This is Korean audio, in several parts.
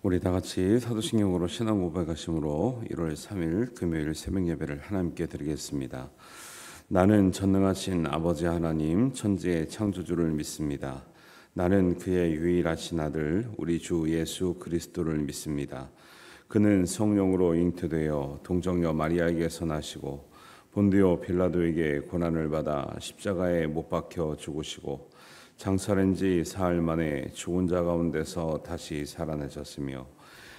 우리 다 같이 사도신경으로 신앙 고백하심으로 1월 3일 금요일 새벽 예배를 하나님께 드리겠습니다. 나는 전능하신 아버지 하나님 천지의 창조주를 믿습니다. 나는 그의 유일하신 아들 우리 주 예수 그리스도를 믿습니다. 그는 성령으로 잉태되어 동정녀 마리아에게서 나시고 본디오 빌라도에게 고난을 받아 십자가에 못 박혀 죽으시고 장사된 지 사흘 만에 죽은 자 가운데서 다시 살아나셨으며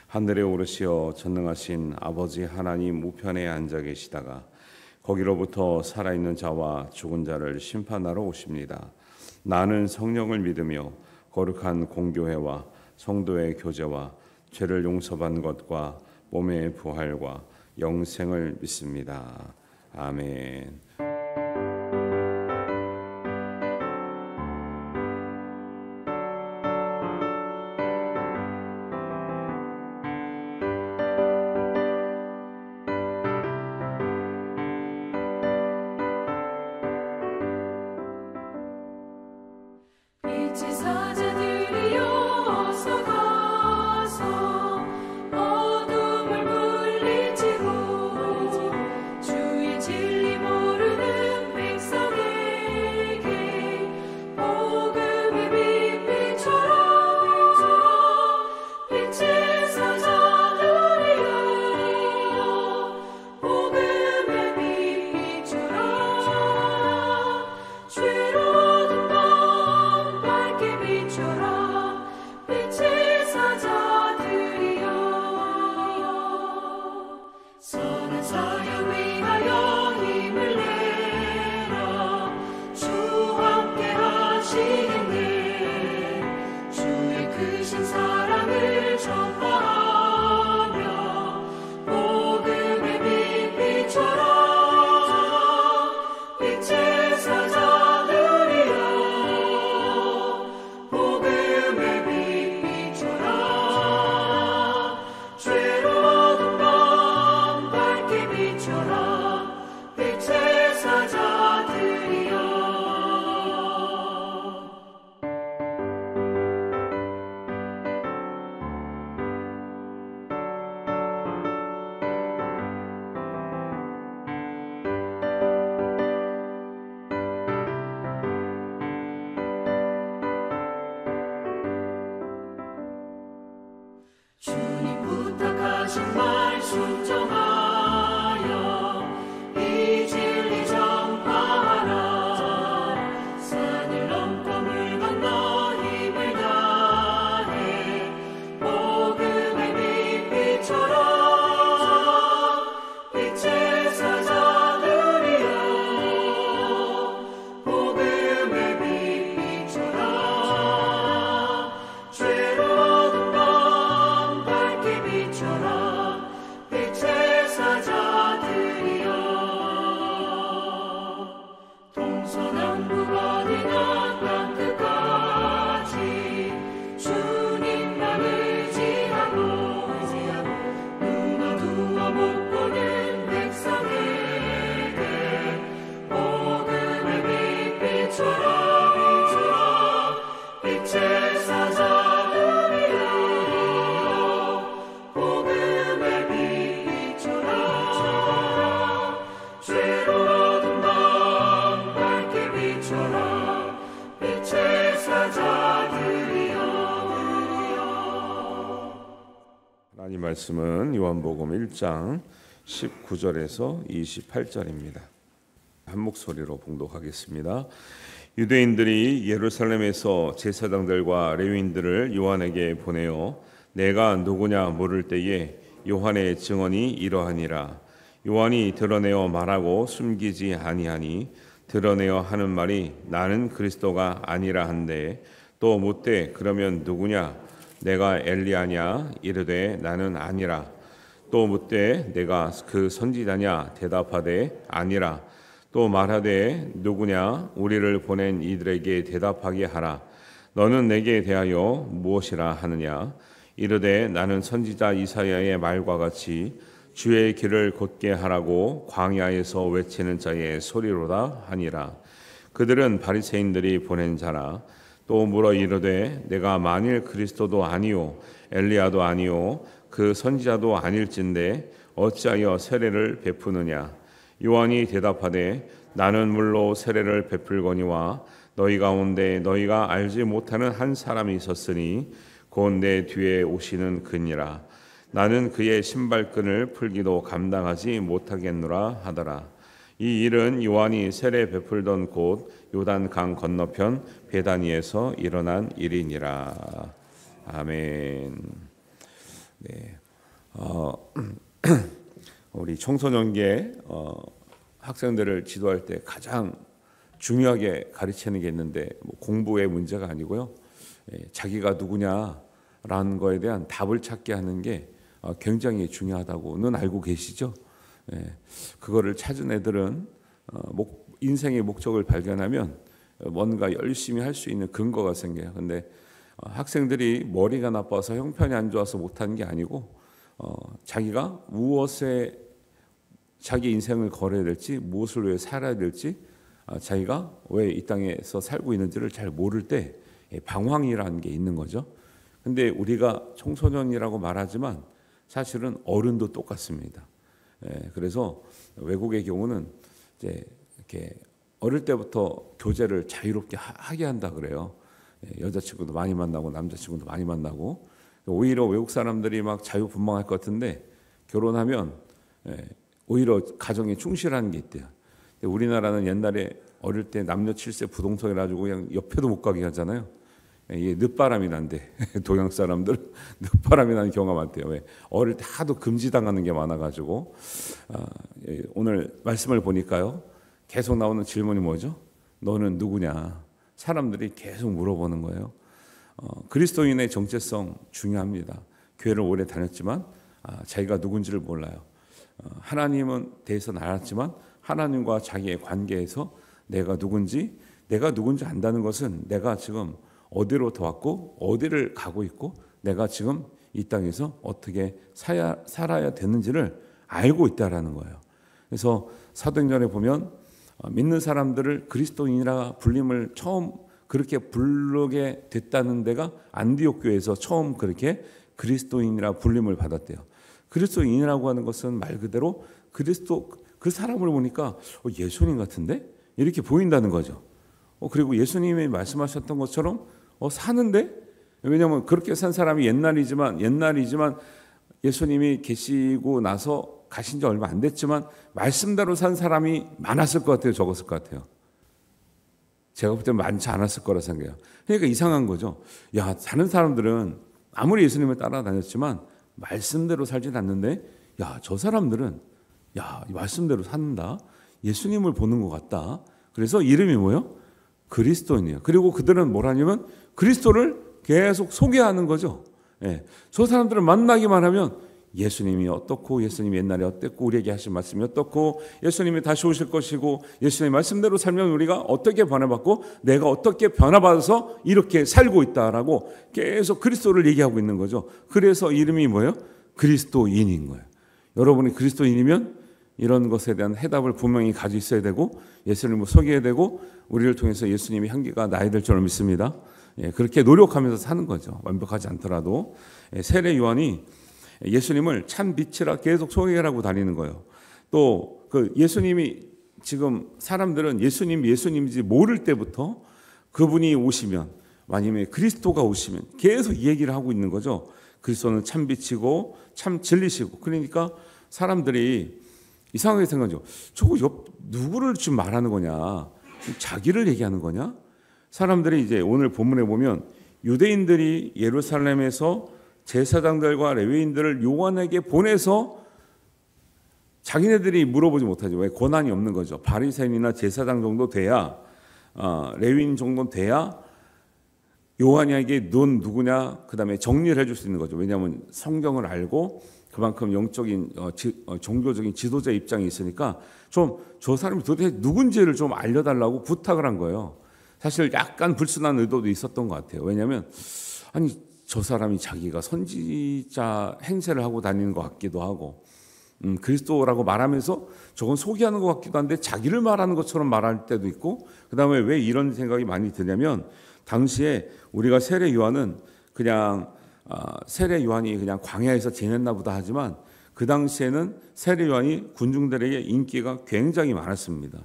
하늘에 오르시어 전능하신 아버지 하나님 우편에 앉아 계시다가 거기로부터 살아있는 자와 죽은 자를 심판하러 오십니다. 나는 성령을 믿으며 거룩한 공교회와 성도의 교제와 죄를 용서받는 것과 몸의 부활과 영생을 믿습니다. 아멘. 하나님 말씀은 요한복음 1장 19절에서 28절입니다. 한 목소리로 봉독하겠습니다. 유대인들이 예루살렘에서 제사장들과 레위인들을 요한에게 보내어 내가 누구냐 물을 때에 요한의 증언이 이러하니라. 요한이 드러내어 말하고 숨기지 아니하니 드러내어 하는 말이 나는 그리스도가 아니라 한데 또 묻되 그러면 누구냐 내가 엘리야냐 이르되 나는 아니라 또 묻되 내가 그 선지자냐 대답하되 아니라 또 말하되 누구냐 우리를 보낸 이들에게 대답하게 하라. 너는 내게 대하여 무엇이라 하느냐 이르되 나는 선지자 이사야의 말과 같이 주의 길을 곧게 하라고 광야에서 외치는 자의 소리로다 하니라. 그들은 바리새인들이 보낸 자라. 또 물어 이르되 내가 만일 그리스도도 아니요 엘리야도 아니요 그 선지자도 아닐진데 어찌하여 세례를 베푸느냐. 요한이 대답하되 나는 물로 세례를 베풀거니와 너희 가운데 너희가 알지 못하는 한 사람이 있었으니 곧 내 뒤에 오시는 그니라. 나는 그의 신발끈을 풀기도 감당하지 못하겠노라 하더라. 이 일은 요한이 세례 베풀던 곳 요단 강 건너편 베다니에서 일어난 일이니라. 아멘. 네. 우리 청소년기에 학생들을 지도할 때 가장 중요하게 가르치는 게 있는데 공부의 문제가 아니고요. 자기가 누구냐라는 거에 대한 답을 찾게 하는 게 굉장히 중요하다고는 알고 계시죠? 그거를 찾은 애들은 인생의 목적을 발견하면 뭔가 열심히 할 수 있는 근거가 생겨요. 근데 학생들이 머리가 나빠서 형편이 안 좋아서 못하는 게 아니고 자기가 무엇에 자기 인생을 걸어야 될지, 무엇을 위해 살아야 될지, 자기가 왜 이 땅에서 살고 있는지를 잘 모를 때 방황이라는 게 있는 거죠. 근데 우리가 청소년이라고 말하지만 사실은 어른도 똑같습니다. 그래서 외국의 경우는 이제 이렇게 어릴 때부터 교제를 자유롭게 하게 한다 그래요. 여자친구도 많이 만나고 남자친구도 많이 만나고. 오히려 외국 사람들이 막 자유분방할 것 같은데 결혼하면 오히려 가정에 충실하는 게 있대요. 우리나라는 옛날에 어릴 때 남녀 7세 부동석이라 가지고 그냥 옆에도 못 가게 하잖아요. 이게 늦바람이 난대. 동양 사람들 늦바람이 나는 경우가 많대요. 왜? 어릴 때 하도 금지당하는 게 많아가지고. 오늘 말씀을 보니까요. 계속 나오는 질문이 뭐죠? 너는 누구냐? 사람들이 계속 물어보는 거예요. 그리스도인의 정체성 중요합니다. 교회를 오래 다녔지만 자기가 누군지를 몰라요. 하나님은 대해서는 알았지만 하나님과 자기의 관계에서 내가 누군지 안다는 것은 내가 지금 어디로부터 왔고 어디를 가고 있고 내가 지금 이 땅에서 어떻게 살아야 되는지를 알고 있다라는 거예요. 그래서 사도행전에 보면 믿는 사람들을 그리스도인이라 불림을 처음 그렇게 부르게 됐다는 데가 안디옥 교회에서 처음 그렇게 그리스도인이라 불림을 받았대요. 그리스도인이라고 하는 것은 말 그대로 그리스도 그 사람을 보니까 예수님 같은데 이렇게 보인다는 거죠. 그리고 예수님이 말씀하셨던 것처럼 사는데 왜냐하면 그렇게 산 사람이 옛날이지만 예수님이 계시고 나서 가신 지 얼마 안 됐지만 말씀대로 산 사람이 많았을 것 같아요. 적었을 것 같아요. 제가 볼 때 많지 않았을 거라 생각해요. 그러니까 이상한 거죠. 야, 사는 사람들은 아무리 예수님을 따라다녔지만 말씀대로 살진 않는데 야, 저 사람들은 야, 말씀대로 산다. 예수님을 보는 것 같다. 그래서 이름이 뭐예요? 그리스도인이에요. 그리고 그들은 뭐라냐면 그리스도를 계속 소개하는 거죠. 저 사람들을 만나기만 하면 예수님이 어떻고 예수님이 옛날에 어땠고 우리에게 하신 말씀이 어떻고 예수님이 다시 오실 것이고 예수님의 말씀대로 살면 우리가 어떻게 변화받고 내가 어떻게 변화받아서 이렇게 살고 있다라고 계속 그리스도를 얘기하고 있는 거죠. 그래서 이름이 뭐예요? 그리스도인인 거예요. 여러분이 그리스도인이면 이런 것에 대한 해답을 분명히 가지고 있어야 되고 예수님을 소개해야 되고 우리를 통해서 예수님의 향기가 나야 될 줄 믿습니다. 그렇게 노력하면서 사는 거죠. 완벽하지 않더라도. 세례 요한이 예수님을 참 빛이라 계속 소개하고 다니는 거예요. 또 그 예수님이 지금 사람들은 예수님인지 모를 때부터 그분이 오시면 아니면 그리스도가 오시면 계속 이 얘기를 하고 있는 거죠. 그리스도는 참 빛이고 참 진리시고. 그러니까 사람들이 이상하게 생각하죠. 저거 누구를 지금 말하는 거냐? 자기를 얘기하는 거냐? 사람들이 이제 오늘 본문에 보면 유대인들이 예루살렘에서 제사장들과 레위인들을 요한에게 보내서 자기네들이 물어보지 못하죠. 왜? 권한이 없는 거죠. 바리새인이나 제사장 정도 돼야 레위인 정도 돼야 요한에게 넌 누구냐? 그다음에 정리를 해줄 수 있는 거죠. 왜냐하면 성경을 알고 그만큼 영적인 종교적인 지도자 입장이 있으니까 좀 저 사람이 도대체 누군지를 좀 알려달라고 부탁을 한 거예요. 사실 약간 불순한 의도도 있었던 것 같아요. 왜냐하면 아니 저 사람이 자기가 선지자 행세를 하고 다니는 것 같기도 하고 그리스도라고 말하면서 저건 소개하는 것 같기도 한데 자기를 말하는 것처럼 말할 때도 있고 그다음에 왜 이런 생각이 많이 드냐면 당시에 우리가 세례 요한은 그냥 세례 요한이 그냥 광야에서 지냈나 보다 하지만 그 당시에는 세례 요한이 군중들에게 인기가 굉장히 많았습니다.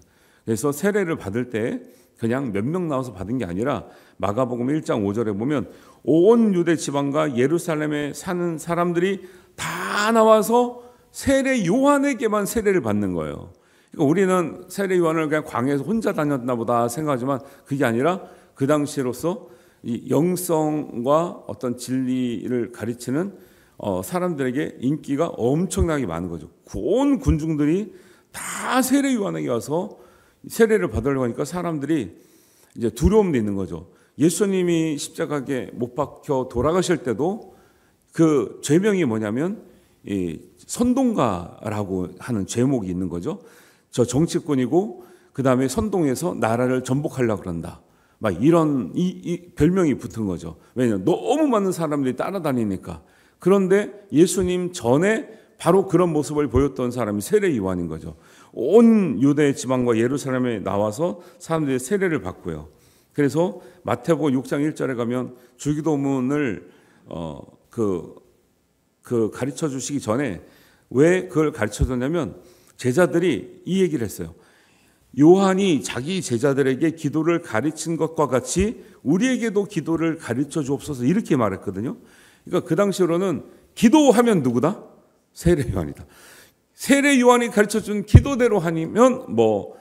그래서 세례를 받을 때 그냥 몇 명 나와서 받은 게 아니라 마가복음 1장 5절에 보면 온 유대 지방과 예루살렘에 사는 사람들이 다 나와서 세례 요한에게만 세례를 받는 거예요. 그러니까 우리는 세례 요한을 그냥 광야에서 혼자 다녔나 보다 생각하지만 그게 아니라 그 당시로서 이 영성과 어떤 진리를 가르치는 사람들에게 인기가 엄청나게 많은 거죠. 온 군중들이 다 세례 요한에게 와서 세례를 받으려고 하니까 사람들이 이제 두려움도 있는 거죠. 예수님이 십자가에 못 박혀 돌아가실 때도 그 죄명이 뭐냐면 이 선동가라고 하는 죄목이 있는 거죠. 저 정치꾼이고 그 다음에 선동해서 나라를 전복하려고 그런다. 막 이런 이 별명이 붙은 거죠. 왜냐하면 너무 많은 사람들이 따라다니니까. 그런데 예수님 전에 바로 그런 모습을 보였던 사람이 세례 요한인 거죠. 온 유대 지방과 예루살렘에 나와서 사람들이 세례를 받고요. 그래서 마태복음 6장 1절에 가면 주기도문을 가르쳐 주시기 전에 왜 그걸 가르쳐 줬냐면 제자들이 이 얘기를 했어요. 요한이 자기 제자들에게 기도를 가르친 것과 같이 우리에게도 기도를 가르쳐 주옵소서 이렇게 말했거든요. 그러니까 그 당시로는 기도하면 누구다? 세례 요한이다. 세례 요한이 가르쳐준 기도대로 하면 뭐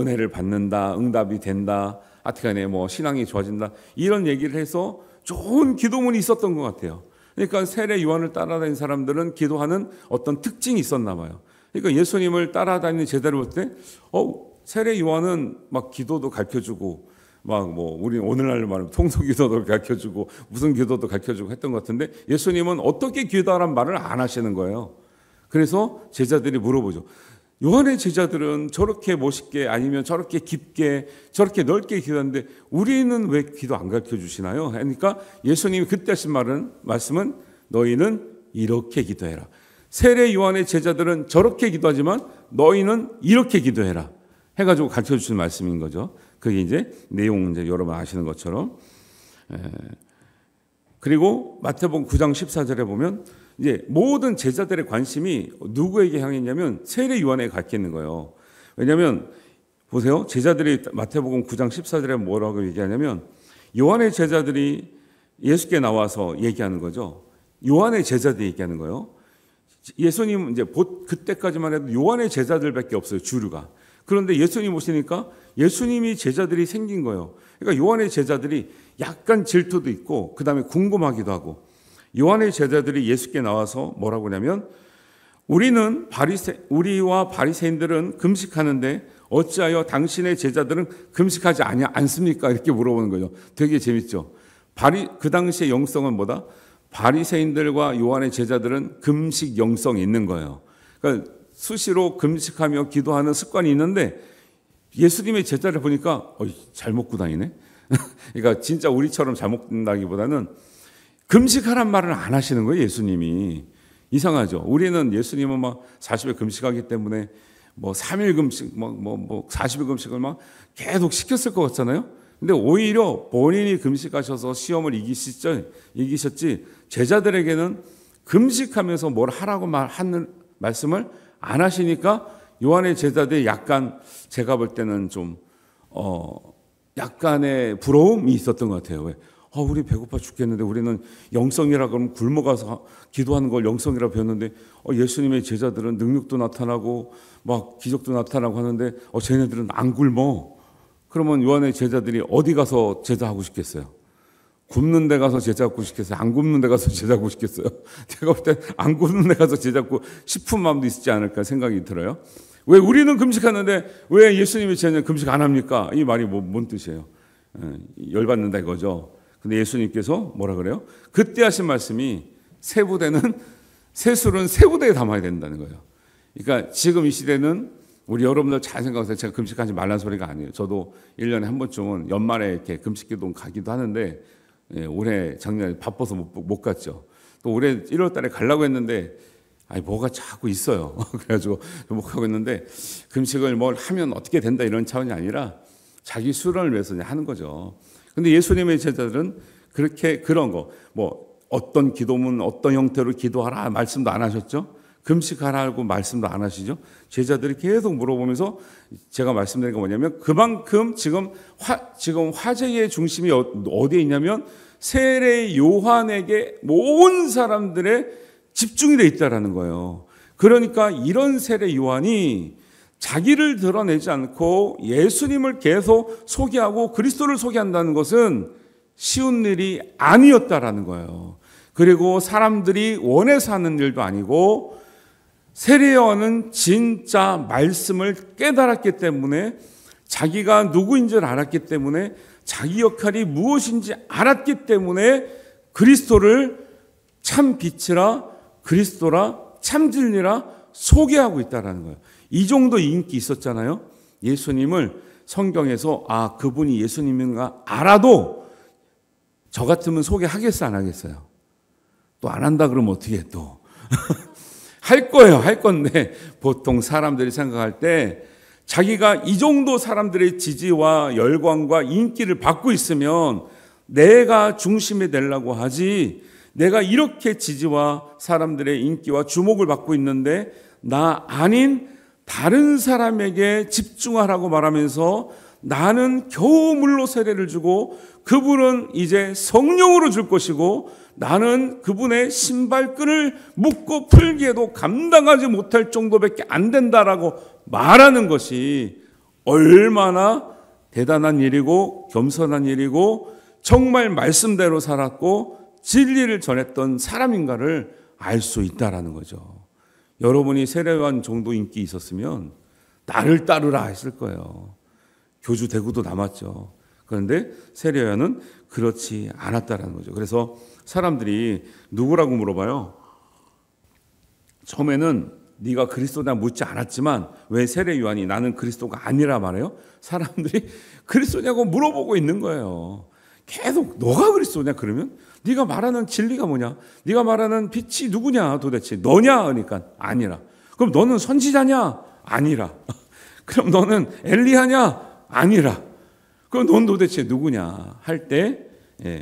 은혜를 받는다, 응답이 된다, 하여튼간에 뭐 신앙이 좋아진다 이런 얘기를 해서 좋은 기도문이 있었던 것 같아요. 그러니까 세례 요한을 따라다니는 사람들은 기도하는 어떤 특징이 있었나 봐요. 그러니까 예수님을 따라다니는 제자를 볼 때, 세례 요한은 막 기도도 가르쳐주고 우리 오늘날로 말하면 통속기도도 가르쳐주고 무슨 기도도 가르쳐주고 했던 것 같은데 예수님은 어떻게 기도하라는 말을 안 하시는 거예요. 그래서 제자들이 물어보죠. 요한의 제자들은 저렇게 멋있게 아니면 저렇게 깊게 저렇게 넓게 기도하는데 우리는 왜 기도 안 가르쳐 주시나요? 그러니까 예수님이 그때 하신 말씀은 너희는 이렇게 기도해라. 세례 요한의 제자들은 저렇게 기도하지만 너희는 이렇게 기도해라. 해가지고 가르쳐 주시는 말씀인 거죠. 그게 이제 내용 이제 여러분 아시는 것처럼. 그리고 마태복음 9장 14절에 보면 이제 모든 제자들의 관심이 누구에게 향했냐면 세례 요한에게 갔겠는 거예요. 왜냐하면 보세요. 제자들이 마태복음 9장 14절에 뭐라고 얘기하냐면 요한의 제자들이 예수께 나와서 얘기하는 거죠. 요한의 제자들이 얘기하는 거예요. 예수님 이제 그때까지만 해도 요한의 제자들밖에 없어요. 주류가. 그런데 예수님 오시니까 예수님이 제자들이 생긴 거예요. 그러니까 요한의 제자들이 약간 질투도 있고 그다음에 궁금하기도 하고 요한의 제자들이 예수께 나와서 뭐라고 하냐면 우리와 바리새인들은 금식하는데 어찌하여 당신의 제자들은 금식하지 않습니까? 이렇게 물어보는 거죠. 되게 재밌죠. 그 당시의 영성은 뭐다? 바리새인들과 요한의 제자들은 금식 영성이 있는 거예요. 그러니까 수시로 금식하며 기도하는 습관이 있는데 예수님의 제자를 보니까 잘 먹고 다니네. 그러니까 진짜 우리처럼 잘 먹는다기보다는 금식하란 말을 안 하시는 거예요. 예수님이. 이상하죠. 우리는 예수님은 막 40일 금식하기 때문에 3일 금식, 40일 금식을 막 계속 시켰을 것 같잖아요. 근데 오히려 본인이 금식하셔서 시험을 이기셨지 제자들에게는 금식하면서 뭘 하라고 하는 말씀을 안 하시니까 요한의 제자들이 약간 제가 볼 때는 좀 약간의 부러움이 있었던 것 같아요. 왜? 우리 배고파 죽겠는데 우리는 영성이라 그러면 굶어가서 기도하는 걸 영성이라 배웠는데 예수님의 제자들은 능력도 나타나고 막 기적도 나타나고 하는데 쟤네들은 안 굶어. 그러면 요한의 제자들이 어디 가서 제자하고 싶겠어요? 굶는 데 가서 제자하고 싶겠어요? 안 굶는 데 가서 제자하고 싶겠어요? 제가 볼 때 안 굶는 데 가서 제자하고 싶은 마음도 있지 않을까 생각이 들어요. 왜 우리는 금식하는데 왜 예수님의 제자는 금식 안 합니까? 이 말이 뭔 뜻이에요? 열받는다 이거죠. 근데 예수님께서 뭐라 그래요? 그때 하신 말씀이 세술은 세부대에 담아야 된다는 거예요. 그러니까 지금 이 시대는 우리 여러분들 잘 생각하세요. 제가 금식하지 말라는 소리가 아니에요. 저도 1년에 한 번쯤은 연말에 이렇게 금식기도 가기도 하는데 올해 작년에 바빠서 못 갔죠. 또 올해 1월 달에 가려고 했는데 뭐가 자꾸 있어요. 그래가지고 못 가고 있는데 금식을 뭘 하면 어떻게 된다 이런 차원이 아니라 자기 수련을 위해서 하는 거죠. 근데 예수님의 제자들은 그렇게 그런 거 어떤 기도문 어떤 형태로 기도하라 말씀도 안 하셨죠? 금식하라고 말씀도 안 하시죠? 제자들이 계속 물어보면서 제가 말씀드린 건 뭐냐면 그만큼 지금 화제의 중심이 어디에 있냐면 세례 요한에게 모든 사람들의 집중이 돼 있다라는 거예요. 그러니까 이런 세례 요한이 자기를 드러내지 않고 예수님을 계속 소개하고 그리스도를 소개한다는 것은 쉬운 일이 아니었다라는 거예요. 그리고 사람들이 원해서 하는 일도 아니고 세례 요한은 진짜 말씀을 깨달았기 때문에 자기가 누구인지를 알았기 때문에 자기 역할이 무엇인지 알았기 때문에 그리스도를 참 빛이라 그리스도라 참 진리라 소개하고 있다라는 거예요. 이 정도 인기 있었잖아요. 예수님을 성경에서 그분이 예수님인가 알아도 저 같으면 소개하겠어 안 하겠어요? 또 안 한다 그러면 어떻게 또 할 거예요. 할 건데 보통 사람들이 생각할 때 자기가 이 정도 사람들의 지지와 열광과 인기를 받고 있으면 내가 중심이 되려고 하지, 내가 이렇게 지지와 사람들의 인기와 주목을 받고 있는데 나 아닌 다른 사람에게 집중하라고 말하면서 나는 겨우 물로 세례를 주고 그분은 이제 성령으로 줄 것이고 나는 그분의 신발끈을 묶고 풀기에도 감당하지 못할 정도밖에 안 된다라고 말하는 것이 얼마나 대단한 일이고 겸손한 일이고 정말 말씀대로 살았고 진리를 전했던 사람인가를 알 수 있다라는 거죠. 여러분이 세례요한 정도 인기 있었으면 나를 따르라 했을 거예요. 교주 대구도 남았죠. 그런데 세례요한은 그렇지 않았다라는 거죠. 그래서 사람들이 누구라고 물어봐요. 처음에는 네가 그리스도냐 묻지 않았지만 왜 세례요한이 나는 그리스도가 아니라 말해요? 사람들이 그리스도냐고 물어보고 있는 거예요. 계속 너가 그리스도냐 그러면 네가 말하는 진리가 뭐냐? 네가 말하는 빛이 누구냐 도대체? 너냐? 그러니까 아니라. 그럼 너는 선지자냐? 아니라. 그럼 너는 엘리야냐? 아니라. 그럼 넌 도대체 누구냐? 할 때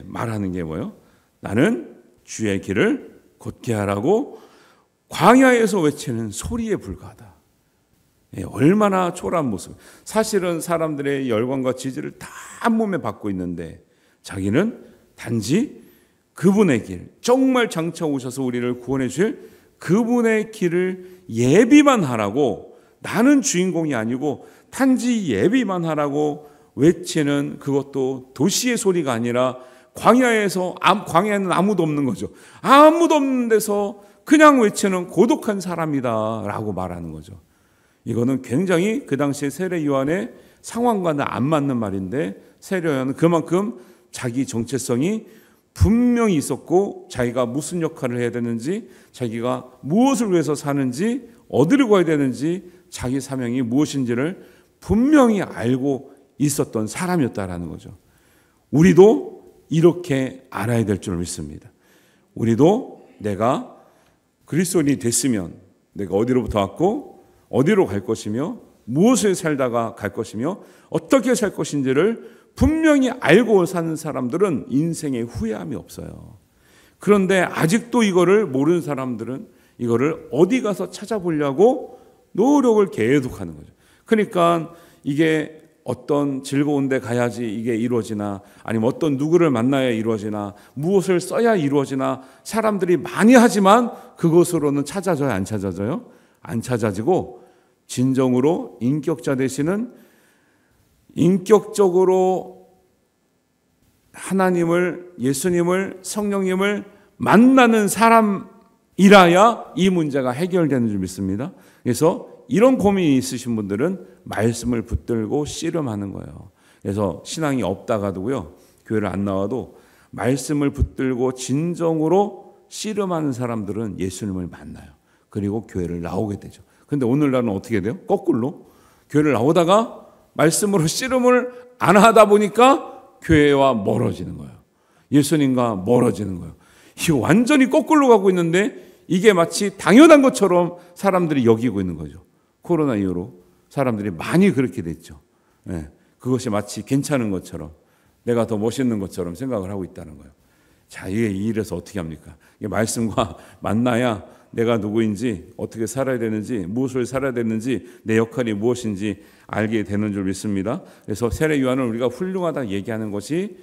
말하는 게 뭐예요? 나는 주의 길을 곧게 하라고 광야에서 외치는 소리에 불과하다. 얼마나 초라한 모습. 사실은 사람들의 열광과 지지를 다 한 몸에 받고 있는데 자기는 단지 그분의 길, 정말 장차 오셔서 우리를 구원해 주실 그분의 길을 예비만 하라고, 나는 주인공이 아니고 단지 예비만 하라고 외치는, 그것도 도시의 소리가 아니라 광야에는 아무도 없는 거죠. 아무도 없는 데서 그냥 외치는 고독한 사람이다 라고 말하는 거죠. 이거는 굉장히 그 당시에 세례 요한의 상황과는 안 맞는 말인데, 세례 요한은 그만큼 자기 정체성이 분명히 있었고 자기가 무슨 역할을 해야 되는지, 자기가 무엇을 위해서 사는지, 어디로 가야 되는지, 자기 사명이 무엇인지를 분명히 알고 있었던 사람이었다라는 거죠. 우리도 이렇게 알아야 될 줄 믿습니다. 우리도 내가 그리스도인이 됐으면 내가 어디로부터 왔고 어디로 갈 것이며 무엇을 살다가 갈 것이며 어떻게 살 것인지를 분명히 알고 사는 사람들은 인생에 후회함이 없어요. 그런데 아직도 이거를 모르는 사람들은 이거를 어디 가서 찾아보려고 노력을 계속하는 거죠. 그러니까 이게 어떤 즐거운 데 가야지 이게 이루어지나, 아니면 어떤 누구를 만나야 이루어지나, 무엇을 써야 이루어지나, 사람들이 많이 하지만 그것으로는 찾아져요? 안 찾아져요? 안 찾아지고 진정으로 인격자 되시는, 인격적으로 하나님을, 예수님을, 성령님을 만나는 사람이라야 이 문제가 해결되는 줄 믿습니다. 그래서 이런 고민이 있으신 분들은 말씀을 붙들고 씨름하는 거예요. 그래서 신앙이 없다가도요, 교회를 안 나와도 말씀을 붙들고 진정으로 씨름하는 사람들은 예수님을 만나요. 그리고 교회를 나오게 되죠. 근데 오늘날은 어떻게 돼요? 거꾸로 교회를 나오다가 말씀으로 씨름을 안 하다 보니까 교회와 멀어지는 거예요. 예수님과 멀어지는 거예요. 이거 완전히 거꾸로 가고 있는데 이게 마치 당연한 것처럼 사람들이 여기고 있는 거죠. 코로나 이후로 사람들이 많이 그렇게 됐죠. 그것이 마치 괜찮은 것처럼, 내가 더 멋있는 것처럼 생각을 하고 있다는 거예요. 자, 이게 이 일에서 어떻게 합니까? 이게 말씀과 만나야 내가 누구인지, 어떻게 살아야 되는지, 무엇을 살아야 되는지, 내 역할이 무엇인지 알게 되는 줄 믿습니다. 그래서 세례 요한은 우리가 훌륭하다 얘기하는 것이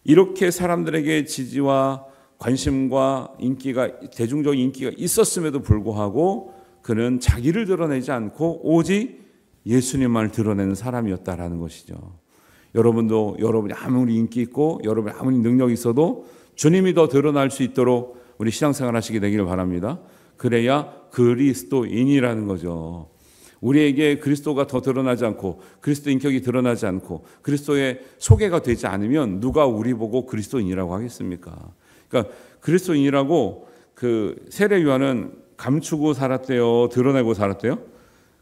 이렇게 사람들에게 지지와 관심과 인기가, 대중적인 인기가 있었음에도 불구하고 그는 자기를 드러내지 않고 오직 예수님만을 드러내는 사람이었다라는 것이죠. 여러분도 여러분이 아무리 인기 있고 여러분이 아무리 능력이 있어도 주님이 더 드러날 수 있도록 우리 신앙생활 하시게 되기를 바랍니다. 그래야 그리스도인이라는 거죠. 우리에게 그리스도가 더 드러나지 않고 그리스도 인격이 드러나지 않고 그리스도의 소개가 되지 않으면 누가 우리 보고 그리스도인이라고 하겠습니까? 그러니까 그리스도인이라고 그 세례 요한은 감추고 살았대요? 드러내고 살았대요?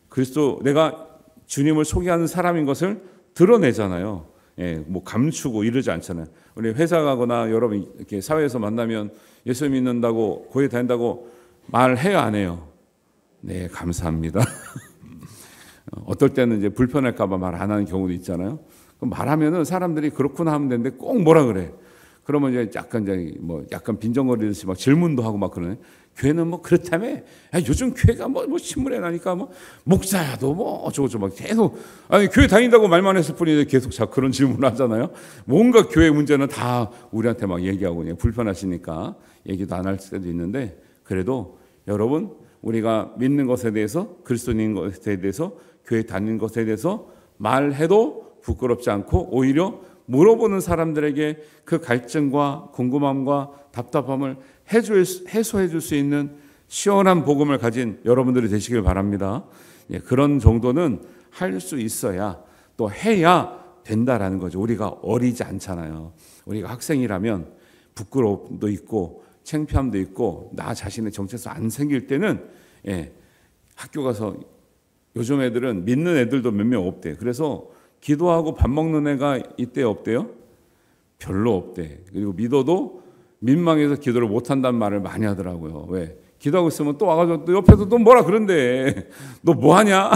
그리스도, 내가 주님을 소개하는 사람인 것을 드러내잖아요. 예, 뭐 감추고 이러지 않잖아요. 우리 회사 가거나 여러분 이렇게 사회에서 만나면 예수 믿는다고 교회 다닌다고 말해요, 안 해요? 네, 감사합니다. 어떨 때는 이제 불편할까봐 말 안 하는 경우도 있잖아요. 그럼 말하면은 사람들이 그렇구나 하면 되는데 꼭 뭐라 그래. 그러면 이제 약간 빈정거리듯이 막 질문도 하고 막 그러네. 교회는 뭐 그렇다며? 야, 요즘 교회가 뭐 신문에 나니까 뭐 목사야도 뭐 어쩌고저쩌고 막 계속, 아니 교회 다닌다고 말만 했을 뿐인데 계속 자꾸 그런 질문을 하잖아요. 뭔가 교회 문제는 다 우리한테 막 얘기하고 그냥 불편하시니까 얘기도 안 할 때도 있는데, 그래도 여러분 우리가 믿는 것에 대해서, 그리스도인인 것에 대해서, 교회 다니는 것에 대해서 말해도 부끄럽지 않고 오히려 물어보는 사람들에게 그 갈증과 궁금함과 답답함을 해소해 줄 수 있는 시원한 복음을 가진 여러분들이 되시길 바랍니다. 예, 그런 정도는 할 수 있어야 또 해야 된다라는 거죠. 우리가 어리지 않잖아요. 우리가 학생이라면 부끄러움도 있고 창피함도 있고 나 자신의 정체성 안 생길 때는, 예, 학교 가서 요즘 애들은 믿는 애들도 몇 명 없대. 그래서 기도하고 밥 먹는 애가 이때 없대요? 별로 없대. 그리고 믿어도 민망해서 기도를 못한다는 말을 많이 하더라고요. 왜? 기도하고 있으면 또 와가지고 또 옆에서 또 뭐라 그런대. 너 뭐하냐?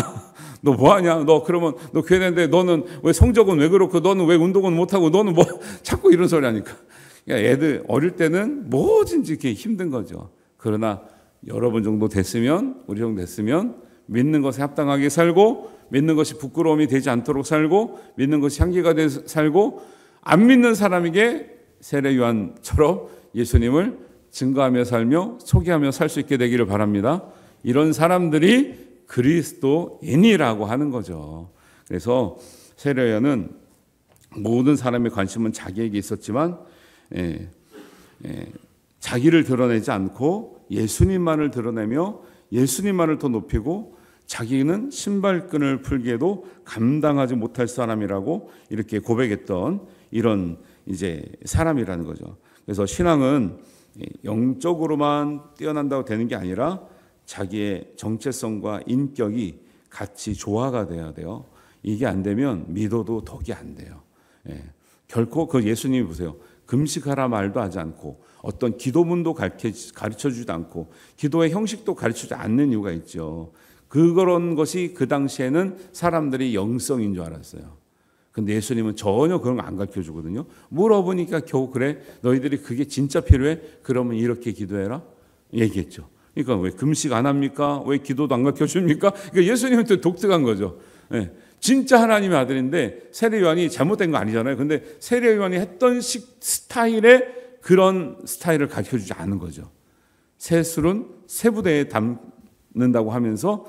너 뭐하냐? 너 그러면 너 교회 다니는데 너는 왜 성적은 왜 그렇고 너는 왜 운동은 못하고 너는 뭐 자꾸 이런 소리 하니까. 그러니까 애들 어릴 때는 뭐든지 이렇게 힘든 거죠. 그러나 여러분 정도 됐으면, 우리 정도 됐으면 믿는 것에 합당하게 살고, 믿는 것이 부끄러움이 되지 않도록 살고, 믿는 것이 향기가 돼서 살고, 안 믿는 사람에게 세례 요한처럼 예수님을 증거하며 살며 소개하며 살 수 있게 되기를 바랍니다. 이런 사람들이 그리스도인이라고 하는 거죠. 그래서 세례 요한은 모든 사람의 관심은 자기에게 있었지만 자기를 드러내지 않고 예수님만을 드러내며 예수님만을 더 높이고 자기는 신발끈을 풀기에도 감당하지 못할 사람이라고 이렇게 고백했던 이런 이제 사람이라는 거죠. 그래서 신앙은 영적으로만 뛰어난다고 되는 게 아니라 자기의 정체성과 인격이 같이 조화가 돼야 돼요. 이게 안 되면 믿어도 덕이 안 돼요. 결코 그 예수님이 보세요. 금식하라 말도 하지 않고 어떤 기도문도 가르쳐주지도 않고 기도의 형식도 가르쳐주지 않는 이유가 있죠. 그런 것이 그 당시에는 사람들이 영성인 줄 알았어요. 근데 예수님은 전혀 그런 거 안 가르쳐주거든요. 물어보니까 겨우 그래? 너희들이 그게 진짜 필요해? 그러면 이렇게 기도해라? 얘기했죠. 그러니까 왜 금식 안 합니까? 왜 기도도 안 가르쳐줍니까? 그러니까 예수님은 또 독특한 거죠. 진짜 하나님의 아들인데 세례 요한이 잘못된 거 아니잖아요. 근데 세례 요한이 했던 스타일의 그런 스타일을 가르쳐주지 않은 거죠. 세술은 세부대에 담는다고 하면서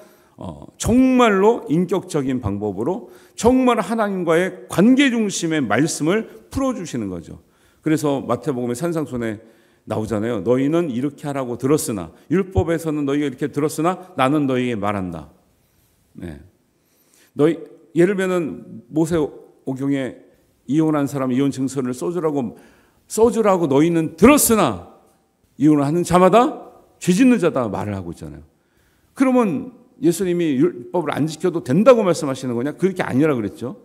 정말로 인격적인 방법으로 정말 하나님과의 관계 중심의 말씀을 풀어주시는 거죠. 그래서 마태복음의 산상순에 나오잖아요. 너희는 이렇게 하라고 들었으나, 율법에서는 너희가 이렇게 들었으나 나는 너희에게 말한다. 예를 들면 모세오경에 이혼한 사람 이혼 증서를 써주라고 너희는 들었으나 이혼을 하는 자마다 죄 짓는 자다 말을 하고 있잖아요. 그러면 예수님이 율법을 안 지켜도 된다고 말씀하시는 거냐? 그렇게 아니라 그랬죠.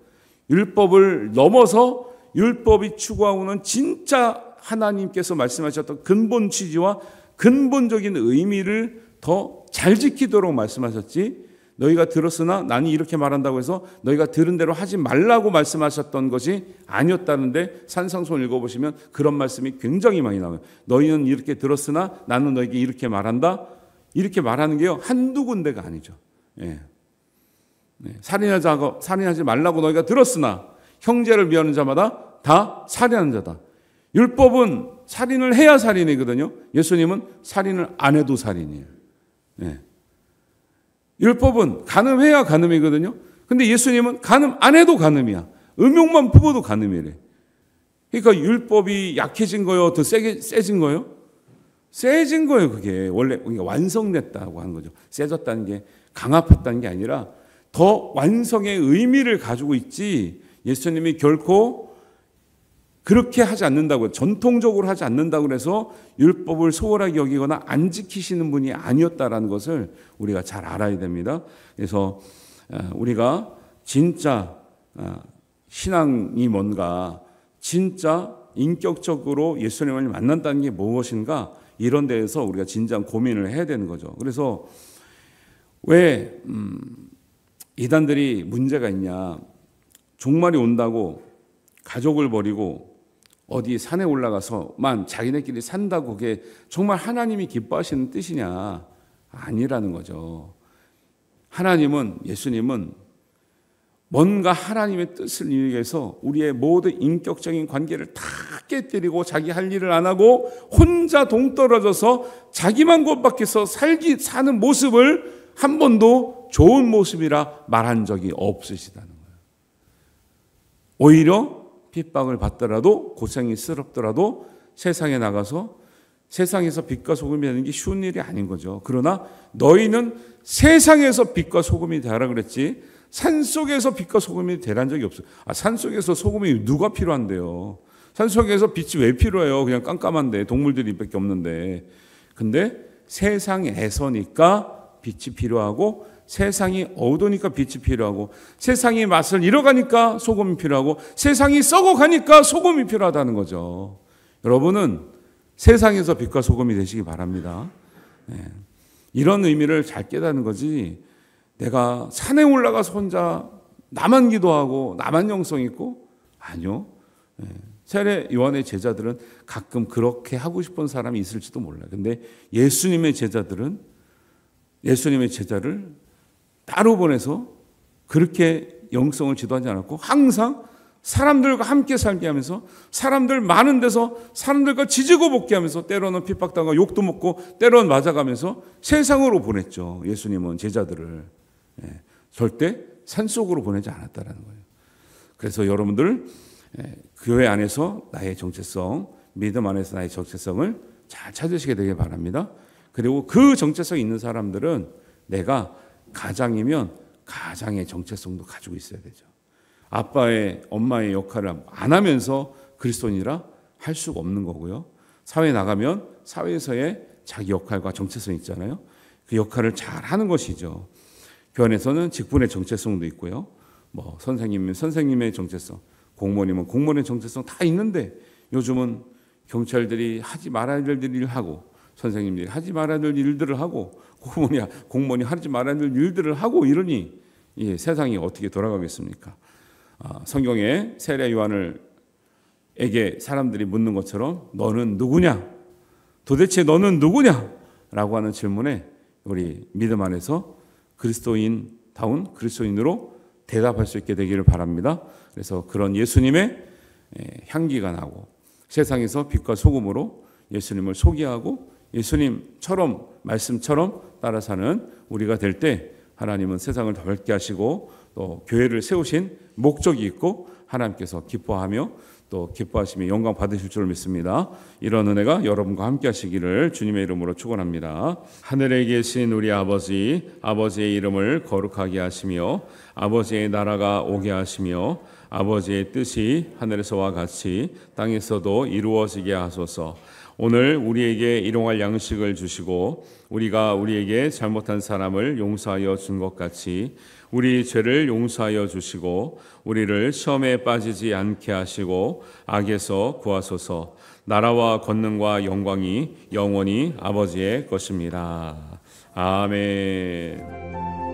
율법을 넘어서 율법이 추구하고는 진짜 하나님께서 말씀하셨던 근본 취지와 근본적인 의미를 더 잘 지키도록 말씀하셨지, 너희가 들었으나 나는 이렇게 말한다고 해서 너희가 들은 대로 하지 말라고 말씀하셨던 것이 아니었다는데 산상수훈 읽어보시면 그런 말씀이 굉장히 많이 나와요. 너희는 이렇게 들었으나 나는 너희에게 이렇게 말한다. 이렇게 말하는 게요, 한두 군데가 아니죠. 예. 살인하지 말라고 너희가 들었으나 형제를 미워하는 자마다 다 살인하는 자다. 율법은 살인을 해야 살인이거든요. 예수님은 살인을 안 해도 살인이에요. 예. 율법은 간음해야 간음이거든요. 근데 예수님은 간음 안 해도 간음이야. 음욕만 부어도 간음이래. 그러니까 율법이 약해진 거요, 더 세진 거요? 세진 거예요. 그게 원래 완성됐다고 하는 거죠. 세졌다는 게 강압했다는 게 아니라 더 완성의 의미를 가지고 있지, 예수님이 결코 그렇게 하지 않는다고, 전통적으로 하지 않는다고 해서 율법을 소홀하게 여기거나 안 지키시는 분이 아니었다라는 것을 우리가 잘 알아야 됩니다. 그래서 우리가 진짜 신앙이 뭔가, 진짜 인격적으로 예수님을 만난다는 게 무엇인가, 이런 데에서 우리가 진지한 고민을 해야 되는 거죠. 그래서 왜 이단들이 문제가 있냐, 종말이 온다고 가족을 버리고 어디 산에 올라가서만 자기네끼리 산다고 그게 정말 하나님이 기뻐하시는 뜻이냐? 아니라는 거죠. 하나님은, 예수님은 뭔가 하나님의 뜻을 위해서 우리의 모든 인격적인 관계를 다 깨뜨리고 자기 할 일을 안 하고 혼자 동떨어져서 자기만 곳밖에서 사는 모습을 한 번도 좋은 모습이라 말한 적이 없으시다는 거예요. 오히려 핍박을 받더라도, 고생이 스럽더라도 세상에 나가서 세상에서 빛과 소금이 되는 게 쉬운 일이 아닌 거죠. 그러나 너희는 세상에서 빛과 소금이 되라 그랬지 산속에서 빛과 소금이 되란 적이 없어요. 산속에서 소금이 누가 필요한데요? 산속에서 빛이 왜 필요해요? 그냥 깜깜한데, 동물들이 밖에 없는데. 근데 세상에서니까 빛이 필요하고, 세상이 어두우니까 빛이 필요하고, 세상이 맛을 잃어가니까 소금이 필요하고, 세상이 썩어가니까 소금이 필요하다는 거죠. 여러분은 세상에서 빛과 소금이 되시기 바랍니다. 이런 의미를 잘 깨닫는 거지, 내가 산에 올라가서 혼자 나만 기도하고 나만 영성 있고, 아니요. 세례 요한의 제자들은 가끔 그렇게 하고 싶은 사람이 있을지도 몰라요. 근데 예수님의 제자들은 예수님의 제자를 따로 보내서 그렇게 영성을 지도하지 않았고, 항상 사람들과 함께 살게 하면서, 사람들 많은 데서 사람들과 지지고 볶게 하면서, 때로는 핍박당하고 욕도 먹고 때로는 맞아가면서 세상으로 보냈죠. 예수님은 제자들을 절대 산속으로 보내지 않았다는 거예요. 그래서 여러분들 교회 안에서 나의 정체성, 믿음 안에서 나의 정체성을 잘 찾으시게 되길 바랍니다. 그리고 그 정체성이 있는 사람들은 내가 가장이면 가장의 정체성도 가지고 있어야 되죠. 아빠의, 엄마의 역할을 안 하면서 그리스도인이라 할 수가 없는 거고요. 사회에 나가면 사회에서의 자기 역할과 정체성이 있잖아요. 그 역할을 잘 하는 것이죠. 교회에서는 직분의 정체성도 있고요. 선생님이면 선생님의 정체성, 공무원이면 공무원의 정체성 다 있는데, 요즘은 경찰들이 하지 말아야 될 일을 하고, 선생님들이 하지 말아야 될 일들을 하고, 공무원이 하지 말아야 될 일들을 하고, 이러니 세상이 어떻게 돌아가겠습니까? 성경에 세례 요한에게 사람들이 묻는 것처럼 너는 누구냐? 도대체 너는 누구냐? 라고 하는 질문에 우리 믿음 안에서 그리스도인다운 그리스도인으로 대답할 수 있게 되기를 바랍니다. 그래서 그런 예수님의 향기가 나고, 세상에서 빛과 소금으로 예수님을 소개하고 예수님처럼, 말씀처럼 따라 사는 우리가 될 때, 하나님은 세상을 더 밝게 하시고 또 교회를 세우신 목적이 있고, 하나님께서 기뻐하며 또 기뻐하시며 영광 받으실 줄 믿습니다. 이런 은혜가 여러분과 함께 하시기를 주님의 이름으로 축원합니다. 하늘에 계신 우리 아버지, 아버지의 이름을 거룩하게 하시며 아버지의 나라가 오게 하시며 아버지의 뜻이 하늘에서와 같이 땅에서도 이루어지게 하소서. 오늘 우리에게 일용할 양식을 주시고 우리가 우리에게 잘못한 사람을 용서하여 준 것 같이 우리 죄를 용서하여 주시고 우리를 시험에 빠지지 않게 하시고 악에서 구하소서. 나라와 권능과 영광이 영원히 아버지의 것입니다. 아멘.